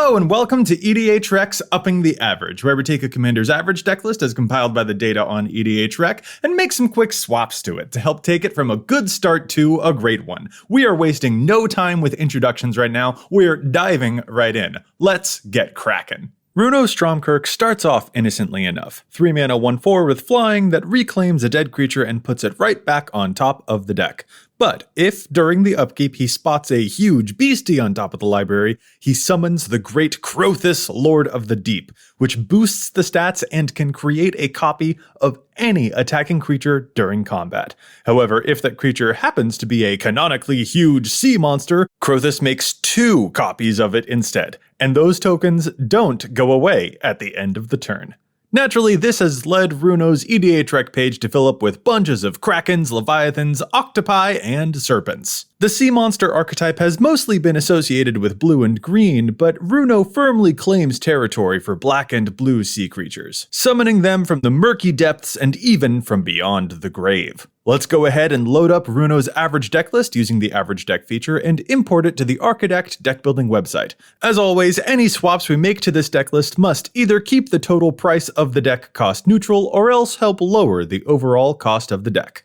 Hello and welcome to EDHREC's Upping the Average, where we take a commander's average deck list as compiled by the data on EDHREC and make some quick swaps to it to help take it from a good start to a great one. We are wasting no time with introductions right now, we're diving right in. Let's get cracking. Runo Stromkirk starts off innocently enough. 3 mana 1/4 with flying that reclaims a dead creature and puts it right back on top of the deck. But if, during the upkeep, he spots a huge beastie on top of the library, he summons the Great Crothis, Lord of the Deep, which boosts the stats and can create a copy of any attacking creature during combat. However, if that creature happens to be a canonically huge sea monster, Crothis makes 2 copies of it instead, and those tokens don't go away at the end of the turn. Naturally, this has led Runo's EDHREC page to fill up with bunches of krakens, leviathans, octopi, and serpents. The sea monster archetype has mostly been associated with blue and green, but Runo firmly claims territory for black and blue sea creatures, summoning them from the murky depths and even from beyond the grave. Let's go ahead and load up Runo's average deck list using the average deck feature and import it to the Archidect deck building website. As always, any swaps we make to this deck list must either keep the total price of the deck cost neutral or else help lower the overall cost of the deck.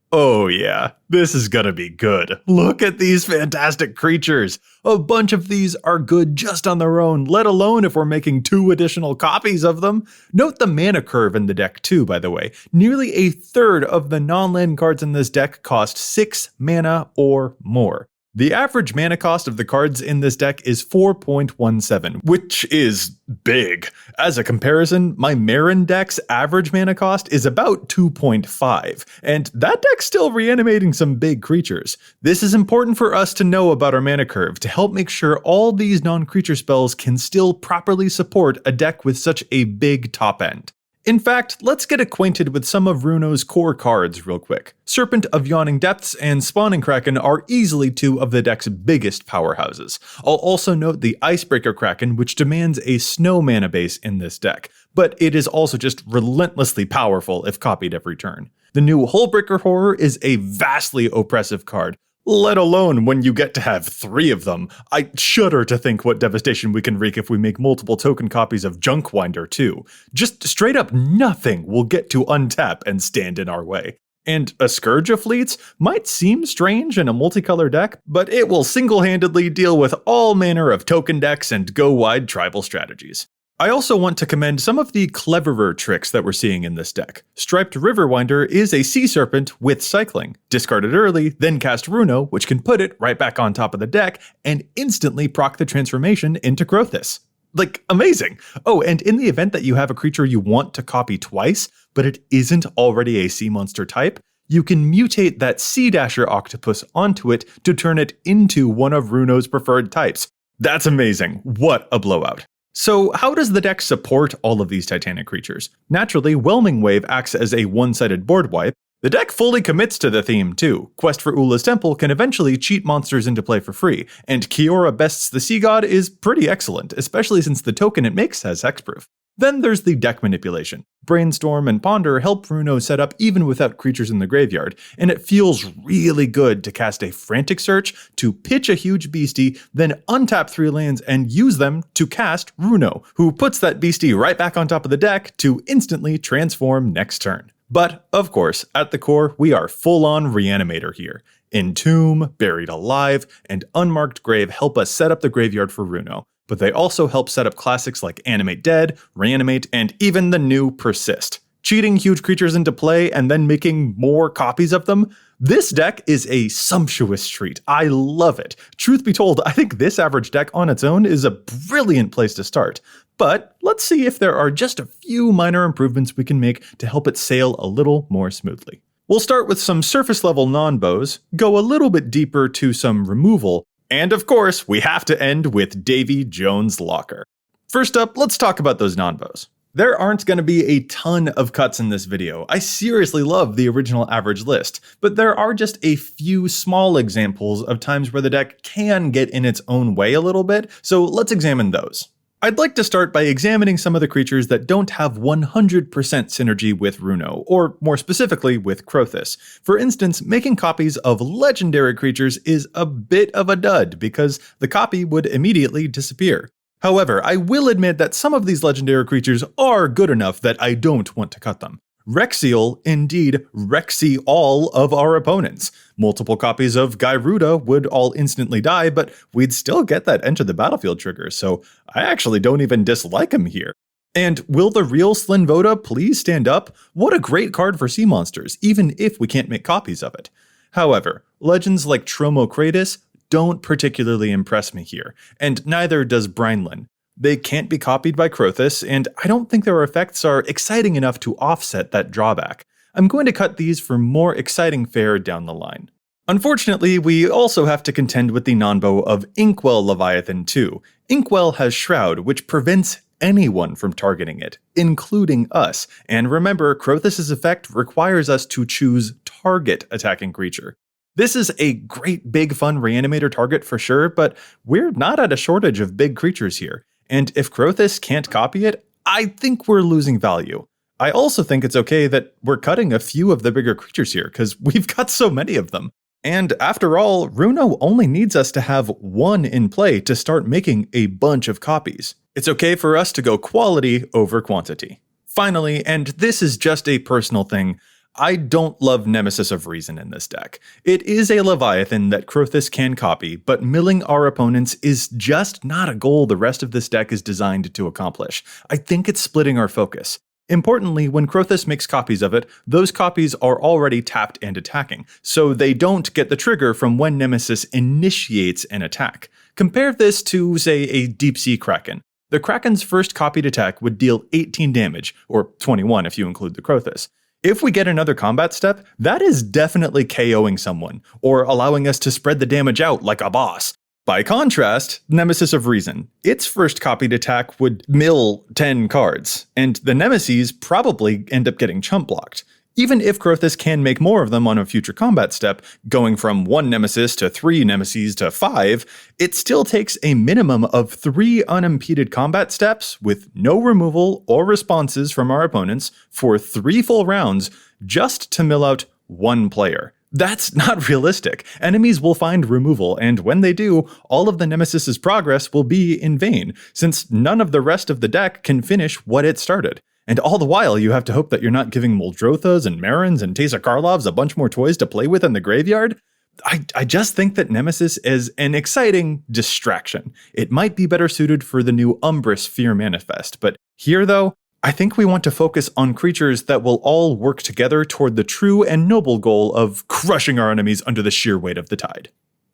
Oh yeah, this is gonna be good. Look at these fantastic creatures. A bunch of these are good just on their own, let alone if we're making 2 additional copies of them. Note the mana curve in the deck too, by the way. Nearly a third of the non-land cards in this deck cost 6 mana or more. The average mana cost of the cards in this deck is 4.17, which is big. As a comparison, my Marin deck's average mana cost is about 2.5, and that deck's still reanimating some big creatures. This is important for us to know about our mana curve to help make sure all these non-creature spells can still properly support a deck with such a big top end. In fact, let's get acquainted with some of Runo's core cards real quick. Serpent of Yawning Depths and Spawning Kraken are easily 2 of the deck's biggest powerhouses. I'll also note the Icebreaker Kraken, which demands a snow mana base in this deck, but it is also just relentlessly powerful if copied every turn. The new Hullbreaker Horror is a vastly oppressive card, let alone when you get to have 3 of them. I shudder to think what devastation we can wreak if we make multiple token copies of Junkwinder too. Just straight up nothing will get to untap and stand in our way. And a Scourge of Fleets might seem strange in a multicolor deck, but it will single-handedly deal with all manner of token decks and go-wide tribal strategies. I also want to commend some of the cleverer tricks that we're seeing in this deck. Striped Riverwinder is a Sea Serpent with cycling. Discard it early, then cast Runo, which can put it right back on top of the deck, and instantly proc the transformation into Crothis. Like, amazing! Oh, and in the event that you have a creature you want to copy twice, but it isn't already a sea monster type, you can mutate that Sea Dasher Octopus onto it to turn it into one of Runo's preferred types. That's amazing! What a blowout! So how does the deck support all of these Titanic creatures? Naturally, Whelming Wave acts as a one-sided board wipe. The deck fully commits to the theme too. Quest for Ula's Temple can eventually cheat monsters into play for free, and Kiora Bests the Sea God is pretty excellent, especially since the token it makes has hexproof. Then there's the deck manipulation. Brainstorm and Ponder help Runo set up even without creatures in the graveyard, and it feels really good to cast a Frantic Search to pitch a huge beastie, then untap 3 lands and use them to cast Runo, who puts that beastie right back on top of the deck to instantly transform next turn. But, of course, at the core, we are full-on Reanimator here. Entomb, Buried Alive, and Unmarked Grave help us set up the graveyard for Runo, but they also help set up classics like Animate Dead, Reanimate, and even the new Persist. Cheating huge creatures into play and then making more copies of them? This deck is a sumptuous treat. I love it. Truth be told, I think this average deck on its own is a brilliant place to start. But let's see if there are just a few minor improvements we can make to help it sail a little more smoothly. We'll start with some surface level non-bows, go a little bit deeper to some removal, and of course, we have to end with Davy Jones' Locker. First up, let's talk about those non-bows. There aren't going to be a ton of cuts in this video. I seriously love the original average list, but there are just a few small examples of times where the deck can get in its own way a little bit, so let's examine those. I'd like to start by examining some of the creatures that don't have 100% synergy with Runo, or more specifically with Crothis. For instance, making copies of legendary creatures is a bit of a dud because the copy would immediately disappear. However, I will admit that some of these legendary creatures are good enough that I don't want to cut them. Rexiel, indeed, Rexy all of our opponents. Multiple copies of Gyruda would all instantly die, but we'd still get that enter the battlefield trigger, so I actually don't even dislike him here. And will the real Slinvoda please stand up? What a great card for sea monsters, even if we can't make copies of it. However, legends like Tromokratis don't particularly impress me here, and neither does Brinelin. They can't be copied by Crothis, and I don't think their effects are exciting enough to offset that drawback. I'm going to cut these for more exciting fare down the line. Unfortunately, we also have to contend with the nonbo of Inkwell Leviathan too. Inkwell has Shroud, which prevents anyone from targeting it, including us. And remember, Crothis' effect requires us to choose target attacking creature. This is a great big fun reanimator target for sure, but we're not at a shortage of big creatures here. And if Crothis can't copy it, I think we're losing value. I also think it's okay that we're cutting a few of the bigger creatures here, because we've got so many of them. And after all, Runo only needs us to have one in play to start making a bunch of copies. It's okay for us to go quality over quantity. Finally, and this is just a personal thing, I don't love Nemesis of Reason in this deck. It is a Leviathan that Crothis can copy, but milling our opponents is just not a goal the rest of this deck is designed to accomplish. I think it's splitting our focus. Importantly, when Crothis makes copies of it, those copies are already tapped and attacking, so they don't get the trigger from when Nemesis initiates an attack. Compare this to, say, a Deep Sea Kraken. The Kraken's first copied attack would deal 18 damage, or 21 if you include the Crothis. If we get another combat step, that is definitely KOing someone, or allowing us to spread the damage out like a boss. By contrast, Nemesis of Reason, its first copied attack would mill 10 cards, and the Nemesis probably end up getting chump blocked. Even if Crothis can make more of them on a future combat step, going from 1 Nemesis to 3 Nemesis to 5, it still takes a minimum of 3 unimpeded combat steps with no removal or responses from our opponents for 3 full rounds just to mill out 1 player. That's not realistic. Enemies will find removal, and when they do, all of the Nemesis's progress will be in vain, since none of the rest of the deck can finish what it started. And all the while, you have to hope that you're not giving Muldrothas and Marins and Teysa Karlovs a bunch more toys to play with in the graveyard. I just think that Nemesis is an exciting distraction. It might be better suited for the new Umbrus Fear Manifest, but here though, I think we want to focus on creatures that will all work together toward the true and noble goal of crushing our enemies under the sheer weight of the tide.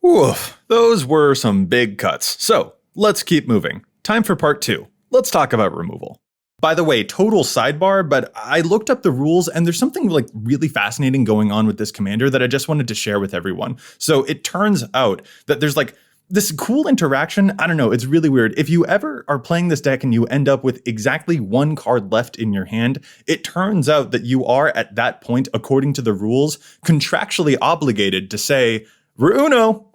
Oof, those were some big cuts. So, let's keep moving. Time for part 2. Let's talk about removal. By the way, total sidebar, but I looked up the rules and there's something like really fascinating going on with this commander that I just wanted to share with everyone. So it turns out that there's like this cool interaction. I don't know, it's really weird. If you ever are playing this deck and you end up with exactly 1 card left in your hand, it turns out that you are at that point, according to the rules, contractually obligated to say, Runo,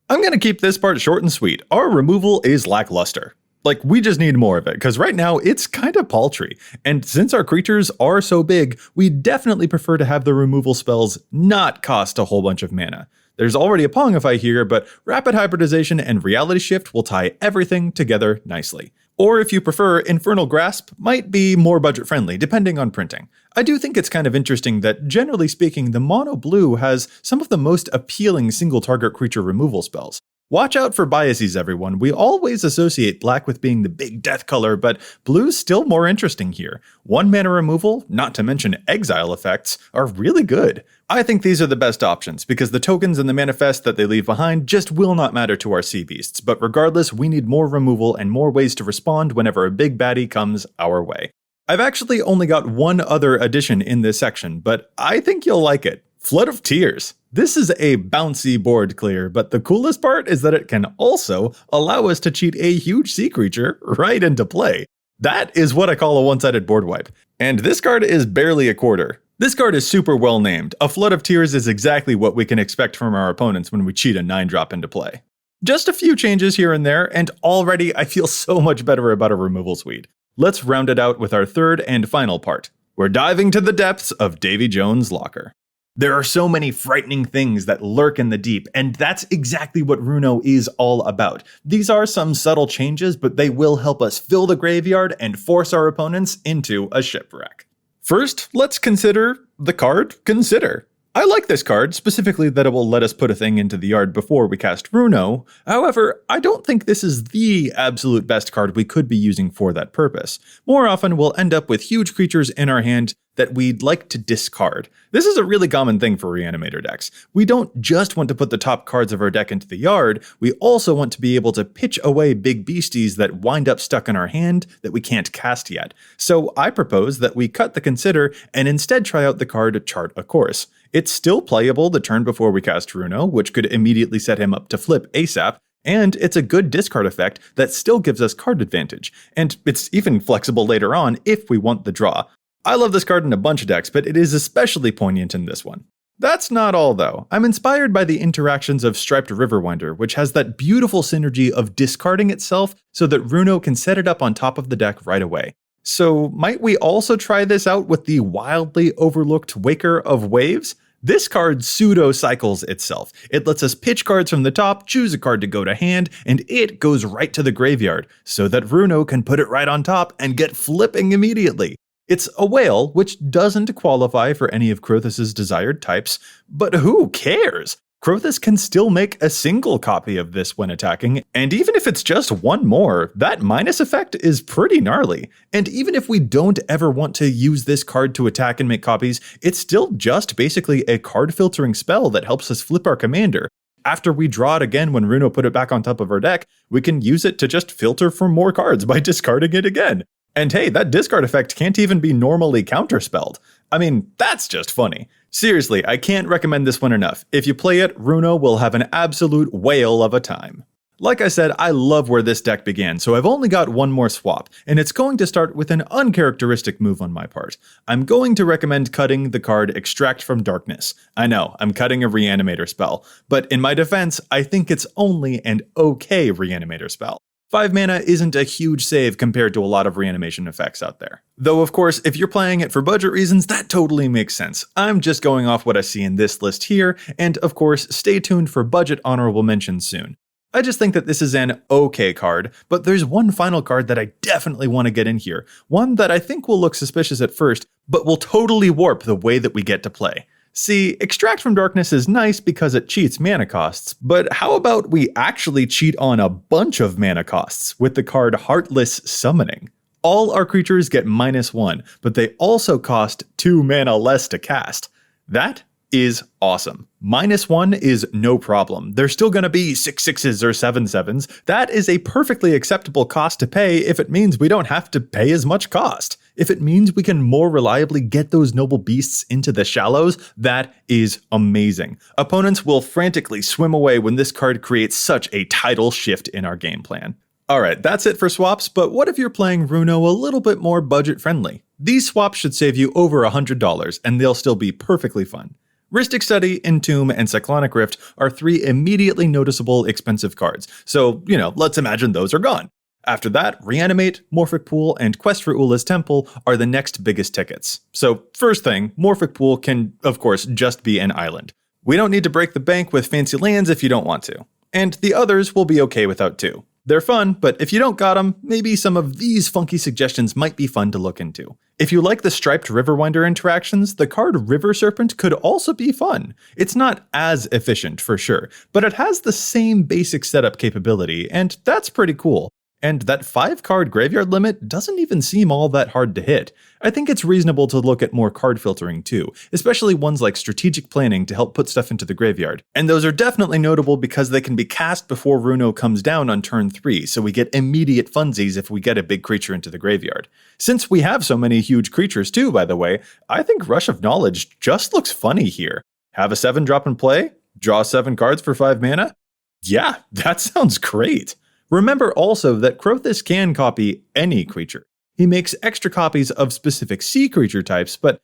I'm going to keep this part short and sweet. Our removal is lackluster. Like, we just need more of it, because right now it's kind of paltry. And since our creatures are so big, we definitely prefer to have the removal spells not cost a whole bunch of mana. There's already a Pongify here, but Rapid Hybridization and Reality Shift will tie everything together nicely. Or if you prefer, Infernal Grasp might be more budget-friendly, depending on printing. I do think it's kind of interesting that, generally speaking, the mono blue has some of the most appealing single-target creature removal spells. Watch out for biases, everyone. We always associate black with being the big death color, but blue's still more interesting here. 1 mana removal, not to mention exile effects, are really good. I think these are the best options, because the tokens and the manifest that they leave behind just will not matter to our sea beasts, but regardless, we need more removal and more ways to respond whenever a big baddie comes our way. I've actually only got one other addition in this section, but I think you'll like it. Flood of Tears. This is a bouncy board clear, but the coolest part is that it can also allow us to cheat a huge sea creature right into play. That is what I call a one-sided board wipe. And this card is barely a quarter. This card is super well named. A Flood of Tears is exactly what we can expect from our opponents when we cheat a 9-drop into play. Just a few changes here and there, and already I feel so much better about a removal suite. Let's round it out with our third and final part. We're diving to the depths of Davy Jones' locker. There are so many frightening things that lurk in the deep, and that's exactly what Runo is all about. These are some subtle changes, but they will help us fill the graveyard and force our opponents into a shipwreck. First, let's consider the card Consider. I like this card, specifically that it will let us put a thing into the yard before we cast Runo. However, I don't think this is the absolute best card we could be using for that purpose. More often, we'll end up with huge creatures in our hand that we'd like to discard. This is a really common thing for Reanimator decks. We don't just want to put the top cards of our deck into the yard, we also want to be able to pitch away big beasties that wind up stuck in our hand that we can't cast yet. So I propose that we cut the Consider and instead try out the card Chart a Course. It's still playable the turn before we cast Runo, which could immediately set him up to flip ASAP, and it's a good discard effect that still gives us card advantage, and it's even flexible later on if we want the draw. I love this card in a bunch of decks, but it is especially poignant in this one. That's not all though. I'm inspired by the interactions of Striped Riverwinder, which has that beautiful synergy of discarding itself so that Runo can set it up on top of the deck right away. So might we also try this out with the wildly overlooked Waker of Waves? This card pseudo-cycles itself. It lets us pitch cards from the top, choose a card to go to hand, and it goes right to the graveyard, so that Runo can put it right on top and get flipping immediately. It's a whale, which doesn't qualify for any of Krothis' desired types, but who cares? Krothis can still make a single copy of this when attacking, and even if it's just one more, that minus effect is pretty gnarly. And even if we don't ever want to use this card to attack and make copies, it's still just basically a card filtering spell that helps us flip our commander. After we draw it again when Runo put it back on top of our deck, we can use it to just filter for more cards by discarding it again. And hey, that discard effect can't even be normally counterspelled. I mean, that's just funny. Seriously, I can't recommend this one enough. If you play it, Runo will have an absolute whale of a time. Like I said, I love where this deck began, so I've only got one more swap, and it's going to start with an uncharacteristic move on my part. I'm going to recommend cutting the card Extract from Darkness. I know, I'm cutting a Reanimator spell, but in my defense, I think it's only an okay Reanimator spell. 5 mana isn't a huge save compared to a lot of reanimation effects out there. Though of course, if you're playing it for budget reasons, that totally makes sense. I'm just going off what I see in this list here, and of course, stay tuned for budget honorable mentions soon. I just think that this is an okay card, but there's one final card that I definitely want to get in here. One that I think will look suspicious at first, but will totally warp the way that we get to play. See, Extract from Darkness is nice because it cheats mana costs, but how about we actually cheat on a bunch of mana costs with the card Heartless Summoning? All our creatures get -1, but they also cost 2 mana less to cast. That is awesome. -1 is no problem. There's still going to be 6 6s or 7 7s. That is a perfectly acceptable cost to pay if it means we don't have to pay as much cost. If it means we can more reliably get those noble beasts into the shallows, that is amazing. Opponents will frantically swim away when this card creates such a tidal shift in our game plan. Alright, that's it for swaps, but what if you're playing Runo a little bit more budget friendly? These swaps should save you over $100, and they'll still be perfectly fun. Rhystic Study, Entomb, and Cyclonic Rift are 3 immediately noticeable expensive cards, so, let's imagine those are gone. After that, Reanimate, Morphic Pool, and Quest for Ula's Temple are the next biggest tickets. So first thing, Morphic Pool can, of course, just be an island. We don't need to break the bank with fancy lands if you don't want to. And the others will be okay without too. They're fun, but if you don't got them, maybe some of these funky suggestions might be fun to look into. If you like the Striped Riverwinder interactions, the card River Serpent could also be fun. It's not as efficient for sure, but it has the same basic setup capability, and that's pretty cool. And that 5-card graveyard limit doesn't even seem all that hard to hit. I think it's reasonable to look at more card filtering too, especially ones like Strategic Planning to help put stuff into the graveyard. And those are definitely notable because they can be cast before Runo comes down on turn 3, so we get immediate funsies if we get a big creature into the graveyard. Since we have so many huge creatures too, by the way, I think Rush of Knowledge just looks funny here. Have a 7-drop in play? Draw 7 cards for 5 mana? Yeah, that sounds great. Remember also that Krothis can copy any creature. He makes extra copies of specific sea creature types, but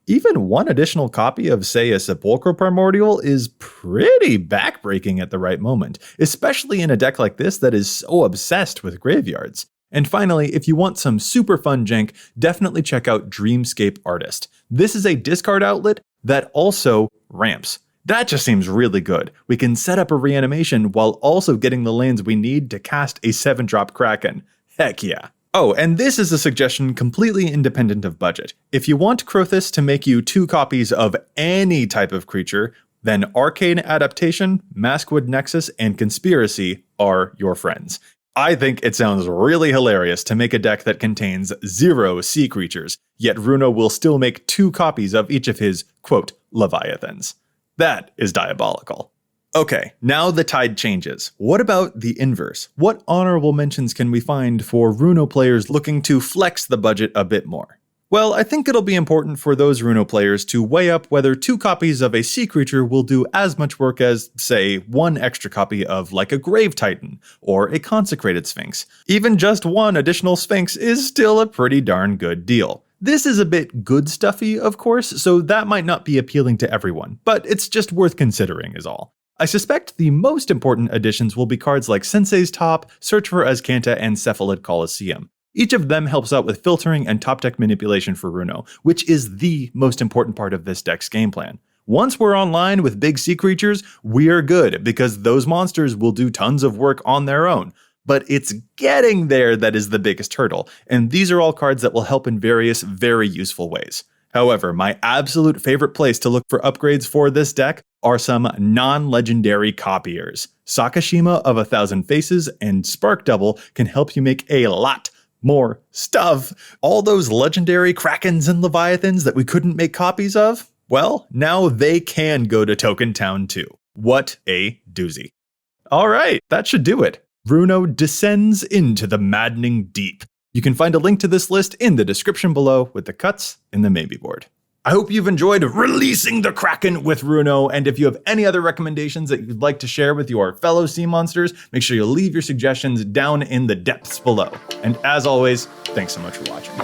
even one additional copy of, say, a Sepulchral Primordial is pretty backbreaking at the right moment, especially in a deck like this that is so obsessed with graveyards. And finally, if you want some super fun jank, definitely check out Dreamscape Artist. This is a discard outlet that also ramps. That just seems really good. We can set up a reanimation while also getting the lands we need to cast a 7-drop Kraken. Heck yeah. Oh, and this is a suggestion completely independent of budget. If you want Crothis to make you 2 copies of any type of creature, then Arcane Adaptation, Maskwood Nexus, and Conspiracy are your friends. I think it sounds really hilarious to make a deck that contains 0 sea creatures, yet Runo will still make 2 copies of each of his, quote, Leviathans. That is diabolical. Okay, now the tide changes. What about the inverse? What honorable mentions can we find for Runo players looking to flex the budget a bit more? Well, I think it'll be important for those Runo players to weigh up whether 2 copies of a sea creature will do as much work as, say, 1 extra copy of like a Grave Titan or a Consecrated Sphinx. Even just 1 additional Sphinx is still a pretty darn good deal. This is a bit good stuffy, of course, so that might not be appealing to everyone, but it's just worth considering is all. I suspect the most important additions will be cards like Sensei's Top, Search for Azcanta, and Cephalid Colosseum. Each of them helps out with filtering and top deck manipulation for Runo, which is the most important part of this deck's game plan. Once we're online with big sea creatures, we're good, because those monsters will do tons of work on their own. But it's getting there that is the biggest hurdle, and these are all cards that will help in various very useful ways. However, my absolute favorite place to look for upgrades for this deck are some non-legendary copiers. Sakashima of 1,000 Faces and Spark Double can help you make a lot more stuff. All those legendary Krakens and Leviathans that we couldn't make copies of, well, now they can go to Token Town too. What a doozy. Alright, that should do it. Runo descends into the maddening deep. You can find a link to this list in the description below with the cuts in the maybe board. I hope you've enjoyed releasing the Kraken with Runo, and if you have any other recommendations that you'd like to share with your fellow sea monsters, make sure you leave your suggestions down in the depths below. And as always, thanks so much for watching.